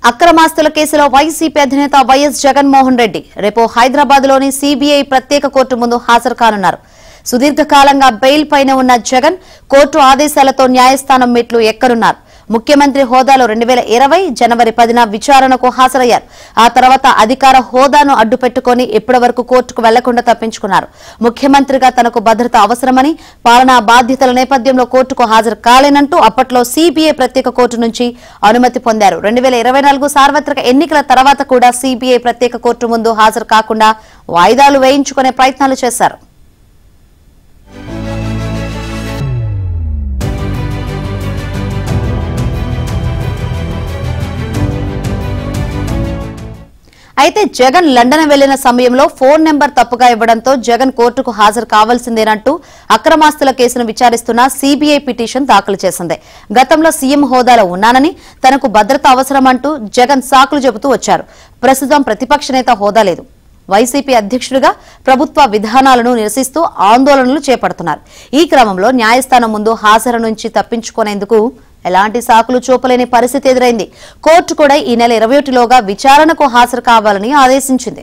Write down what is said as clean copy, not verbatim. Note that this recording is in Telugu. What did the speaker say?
అక్రమాస్తుల కేసులో వైసీపీ అధినేత వైఎస్ జగన్మోహన్ రెడ్డి రేపు హైదరాబాద్ లోని సిబిఐ ప్రత్యేక కోర్టు ముందు హాజరు కానున్నారు. సుదీర్ఘకాలంగా బెయిల్ పైన ఉన్న జగన్ కోర్టు ఆదేశాలతో న్యాయస్థానం మెట్లు ఎక్కనున్నారు. ముఖ్యమంత్రి హోదాలో 2020 జనవరి 10న విచారణకు హాజరయ్యారు. ఆ తర్వాత అధికార హోదాను అడ్డుపెట్టుకుని ఇప్పటి వరకు కోర్టుకు వెళ్లకుండా తప్పించుకున్నారు. ముఖ్యమంత్రిగా తనకు భద్రత అవసరమని, పాలనా బాధ్యతల నేపథ్యంలో కోర్టుకు హాజరు కాలేనంటూ అప్పట్లో సిబిఐ ప్రత్యేక కోర్టు నుంచి అనుమతి పొందారు. 2024 సార్వత్రిక ఎన్నికల తర్వాత కూడా సిబిఐ ప్రత్యేక కోర్టు ముందు హాజరు కాకుండా వాయిదాలు వేయించుకునే ప్రయత్నాలు చేశారు. అయితే జగన్ లండన్ వెళ్లిన సమయంలో ఫోన్ నెంబర్ తప్పుగా ఇవ్వడంతో జగన్ కోర్టుకు హాజరు కావాల్సిందేనంటూ అక్రమాస్తుల కేసును విచారిస్తున్న సిబిఐ పిటిషన్ దాఖలు చేసింది. గతంలో సీఎం హోదాలో ఉన్నానని, తనకు భద్రత అవసరమంటూ జగన్ సాకులు చెబుతూ వచ్చారు. ప్రస్తుతం ప్రతిపక్ష నేత హోదా లేదు. వైసీపీ అధ్యక్షుడిగా ప్రభుత్వ విధానాలను నిరసిస్తూ ఆందోళనలు చేపడుతున్నారు. ఈ క్రమంలో న్యాయస్థానం ముందు హాజరు నుంచి తప్పించుకునేందుకు ఎలాంటి సాకులు చూపలేని పరిస్థితి ఎదురైంది. కోర్టు కూడా ఈ నెల 21లోగా విచారణకు హాజరు కావాలని ఆదేశించింది.